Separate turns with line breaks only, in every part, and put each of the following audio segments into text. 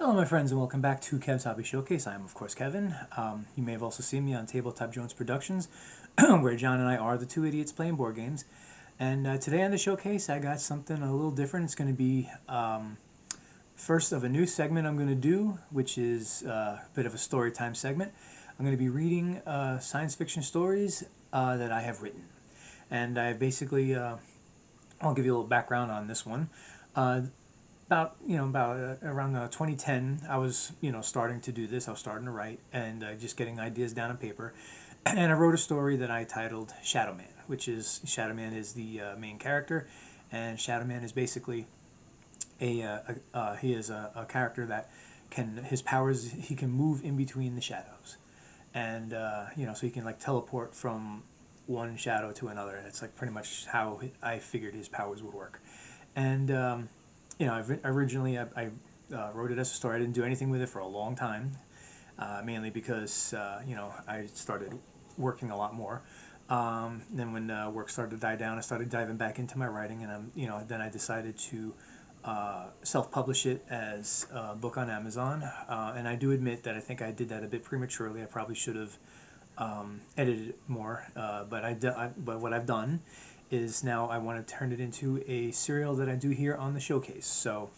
Hello my friends and welcome back to Kev's Hobby Showcase. I am of course Kevin. You may have also seen me on Tabletop Jones Productions where John and I are the two idiots playing board games. And today on the showcase I got something a little different. It's going to be first of a new segment I'm going to do, which is a bit of a story time segment. I'm going to be reading science fiction stories that I have written. And I basically, I'll give you a little background on this one. Around 2010, I was starting to do this. I was starting to write and just getting ideas down on paper, and I wrote a story that I titled Shadowman, Shadowman is the main character, and Shadowman is basically he is a character that his powers, he can move in between the shadows, and so he can like teleport from one shadow to another. It's like pretty much how I figured his powers would work, and. Originally I wrote it as a story. I didn't do anything with it for a long time, mainly because I started working a lot more. Then when work started to die down, I started diving back into my writing, and then I decided to self-publish it as a book on Amazon. And I do admit that I think I did that a bit prematurely. I probably should have edited it more, but what I've done is now I want to turn it into a serial that I do here on the showcase. So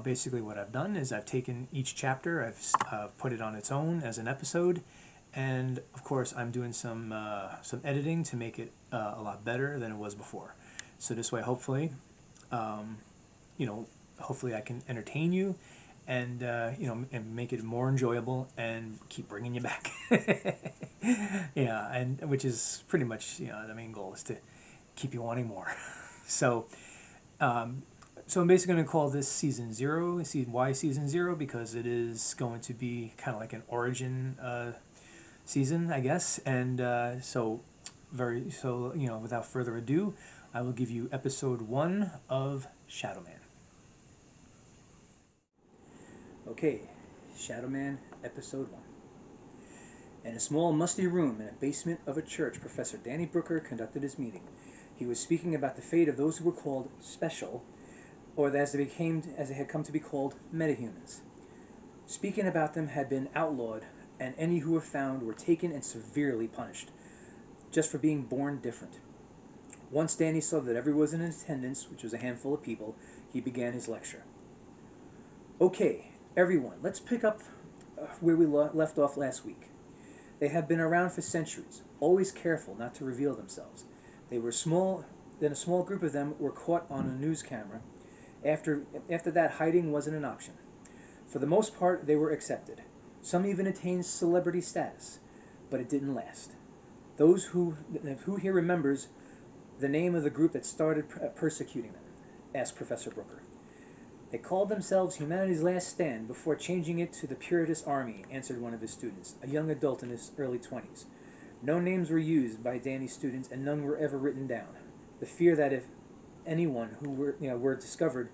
basically what I've done is I've taken each chapter, I've put it on its own as an episode, and of course I'm doing some editing to make it a lot better than it was before. So this way hopefully hopefully I can entertain you and and make it more enjoyable and keep bringing you back. Yeah, and which is pretty much the main goal, is to keep you wanting more. So so I'm basically going to call this season 0. Why season 0? Because it is going to be kind of like an origin season, I guess. And without further ado, I will give you episode 1 of Shadowman. Okay, Shadowman episode 1. In a small, musty room in a basement of a church, Professor Danny Brooker conducted his meeting. He was speaking about the fate of those who were called special, or as they had come to be called, metahumans. Speaking about them had been outlawed, and any who were found were taken and severely punished, just for being born different. Once Danny saw that everyone was in attendance, which was a handful of people, he began his lecture. Okay, everyone, let's pick up where we left off last week. They have been around for centuries, always careful not to reveal themselves. They were small, then a small group of them were caught on a news camera. After that, hiding wasn't an option. For the most part, they were accepted. Some even attained celebrity status, but it didn't last. Who here remembers the name of the group that started persecuting them? Asked Professor Brooker. They called themselves Humanity's Last Stand before changing it to the Puritas Army, answered one of his students, a young adult in his early 20s. No names were used by Danny's students, and none were ever written down. The fear that if anyone who were discovered,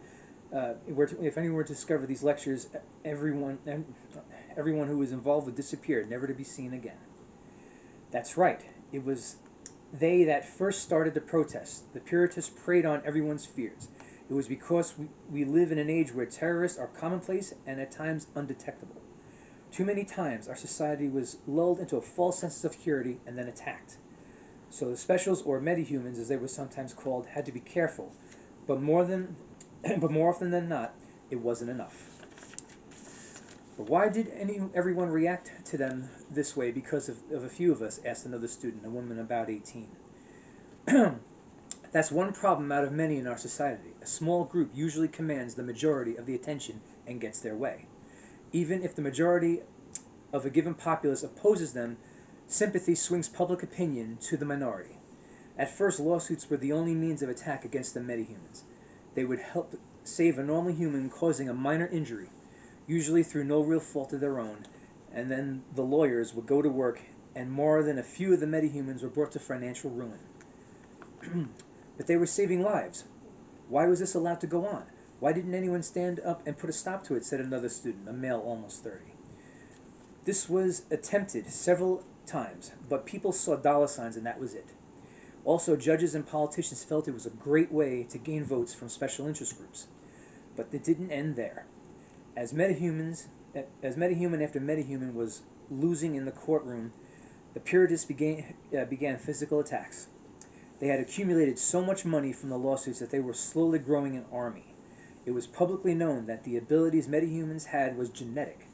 if anyone were to discover these lectures, everyone who was involved would disappear, never to be seen again. That's right. It was they that first started the protest. The Puritas preyed on everyone's fears. It was because we live in an age where terrorists are commonplace and at times undetectable. Too many times our society was lulled into a false sense of security and then attacked. So the specials, or metahumans as they were sometimes called, had to be careful, but more often than not, it wasn't enough. But why did everyone react to them this way because of a few of us? Asked another student, a woman about 18. That's one problem out of many in our society. A small group usually commands the majority of the attention and gets their way. Even if the majority of a given populace opposes them, sympathy swings public opinion to the minority. At first, lawsuits were the only means of attack against the metahumans. They would help save a normal human causing a minor injury, usually through no real fault of their own, and then the lawyers would go to work, and more than a few of the metahumans were brought to financial ruin. But they were saving lives. Why was this allowed to go on? Why didn't anyone stand up and put a stop to it, said another student, a male almost 30. This was attempted several times, but people saw dollar signs and that was it. Also, judges and politicians felt it was a great way to gain votes from special interest groups. But it didn't end there. As metahuman after metahuman was losing in the courtroom, the Puritists began physical attacks. They had accumulated so much money from the lawsuits that they were slowly growing an army. It was publicly known that the abilities metahumans had was genetic.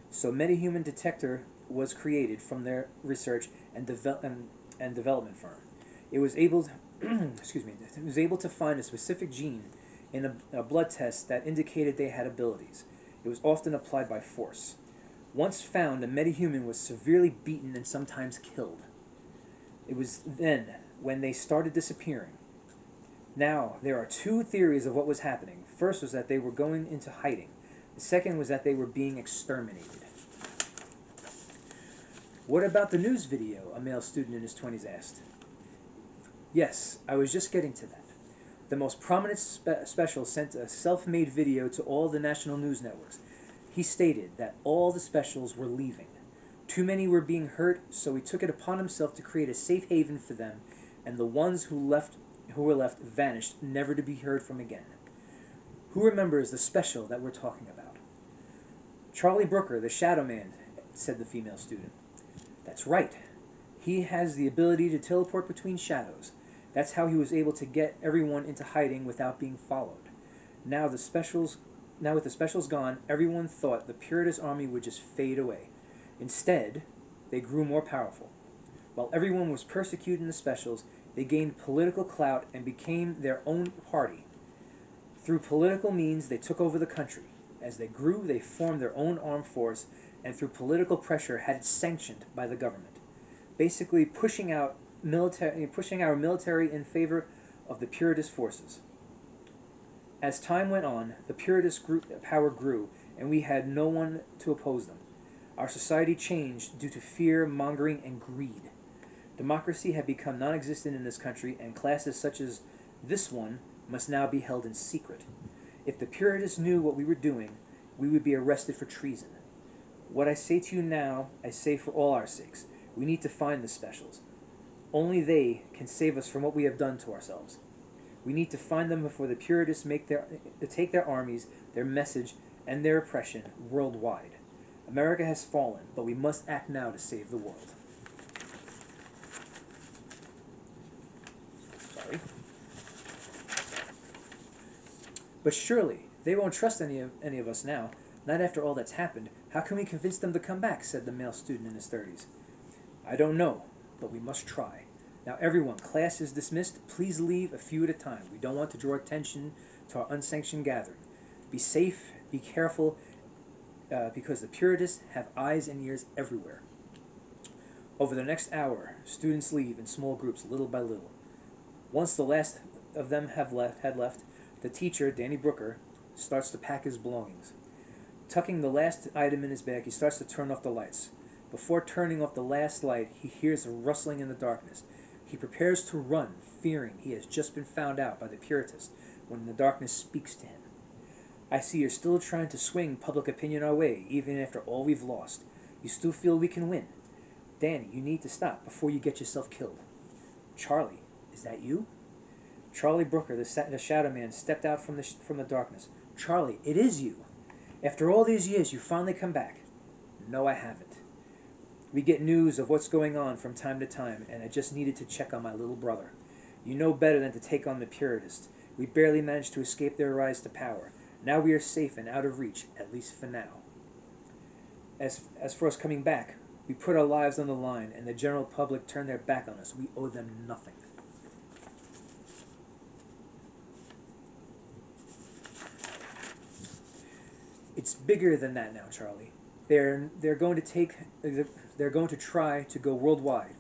So metahuman detector was created from their research and development firm. It was able to, it was able to find a specific gene in a blood test that indicated they had abilities. It was often applied by force. Once found, a metahuman was severely beaten and sometimes killed. It was then when they started disappearing. Now, there are two theories of what was happening. First was that they were going into hiding. The second was that they were being exterminated. What about the news video? A male student in his 20s asked. Yes, I was just getting to that. The most prominent special sent a self-made video to all the national news networks. He stated that all the specials were leaving. Too many were being hurt, so he took it upon himself to create a safe haven for them, and the ones who were left vanished, never to be heard from again. Who remembers the special that we're talking about? Charlie Brooker, the Shadowman, said the female student. That's right. He has the ability to teleport between shadows. That's how he was able to get everyone into hiding without being followed. Now with the specials gone, everyone thought the Puritist army would just fade away. Instead, they grew more powerful. While everyone was persecuting the specials, they gained political clout and became their own party. Through political means, they took over the country. As they grew, they formed their own armed force, and through political pressure had it sanctioned by the government, basically pushing our military in favor of the Puritist forces. As time went on, the Puritist power grew, and we had no one to oppose them. Our society changed due to fear, mongering, and greed. Democracy had become non-existent in this country, and classes such as this one must now be held in secret. If the Puritists knew what we were doing, we would be arrested for treason. What I say to you now, I say for all our sakes. We need to find the specials. Only they can save us from what we have done to ourselves. We need to find them before the Puritists take their armies, their message, and their oppression worldwide. America has fallen, but we must act now to save the world. Sorry. But surely, they won't trust any of us now. Not after all that's happened. How can we convince them to come back? Said the male student in his 30s. I don't know, but we must try. Now everyone, class is dismissed. Please leave a few at a time. We don't want to draw attention to our unsanctioned gathering. Be safe, be careful, because the Puritists have eyes and ears everywhere. Over the next hour, students leave in small groups, little by little. Once the last of them had left, the teacher, Danny Brooker, starts to pack his belongings. Tucking the last item in his bag, he starts to turn off the lights. Before turning off the last light, he hears a rustling in the darkness. He prepares to run, fearing he has just been found out by the Puritists, when the darkness speaks to him. I see you're still trying to swing public opinion our way, even after all we've lost. You still feel we can win. Danny, you need to stop before you get yourself killed. Charlie, is that you? Charlie Brooker, the Shadowman, stepped out from the darkness. Charlie, it is you. After all these years, you finally come back. No, I haven't. We get news of what's going on from time to time, and I just needed to check on my little brother. You know better than to take on the Puritists. We barely managed to escape their rise to power. Now we are safe and out of reach, at least for now. As for us coming back, we put our lives on the line, and the general public turned their back on us. We owe them nothing. It's bigger than that now, Charlie. They're going to try to go worldwide.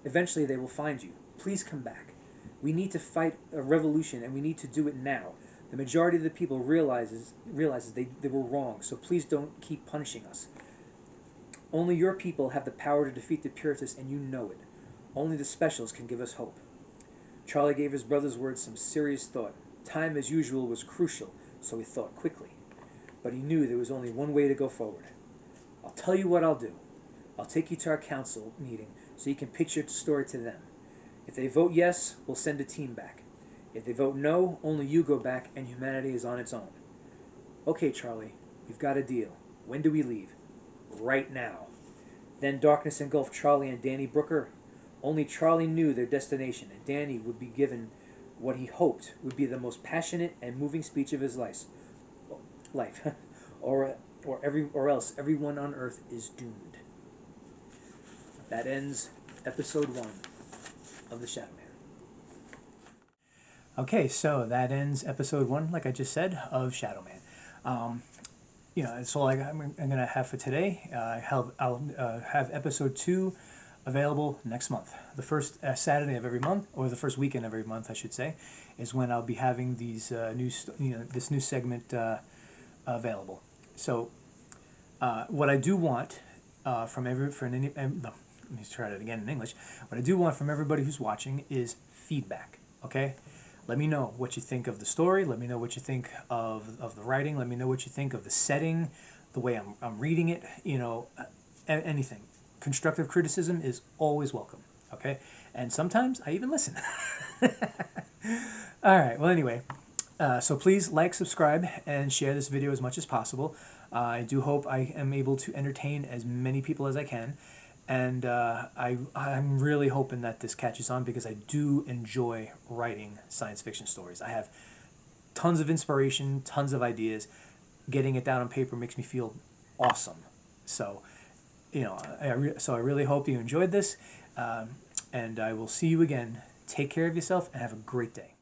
Eventually they will find you. Please come back. We need to fight a revolution, and we need to do it now. The majority of the people realizes they were wrong, so please don't keep punishing us. Only your people have the power to defeat the Puritists, and you know it. Only the specials can give us hope. Charlie gave his brother's words some serious thought. Time, as usual, was crucial, so he thought quickly. But he knew there was only one way to go forward. I'll tell you what I'll do. I'll take you to our council meeting so you can pitch your story to them. If they vote yes, we'll send a team back. If they vote no, only you go back and humanity is on its own. Okay, Charlie, We've got a deal. When do we leave? Right now. Then darkness engulfed Charlie and Danny Brooker. Only Charlie knew their destination, and Danny would be given what he hoped would be the most passionate and moving speech of his life. or else everyone on Earth is doomed. That ends episode 1 of The Shadowman. Okay, so that ends episode 1, like I just said, of Shadowman. That's all I'm going to have for today. I'll have episode 2 available next month. The first Saturday of every month, or the first weekend of every month, I should say, is when I'll be having these this new segment available. So, what I do want let me try that again in English. What I do want from everybody who's watching is feedback. Okay, let me know what you think of the story. Let me know what you think of the writing. Let me know what you think of the setting, the way I'm reading it. Anything. Constructive criticism is always welcome. Okay, and sometimes I even listen. All right. Well, anyway. So please like, subscribe, and share this video as much as possible. I do hope I am able to entertain as many people as I can. And I'm really hoping that this catches on, because I do enjoy writing science fiction stories. I have tons of inspiration, tons of ideas. Getting it down on paper makes me feel awesome. So, I really hope you enjoyed this. And I will see you again. Take care of yourself and have a great day.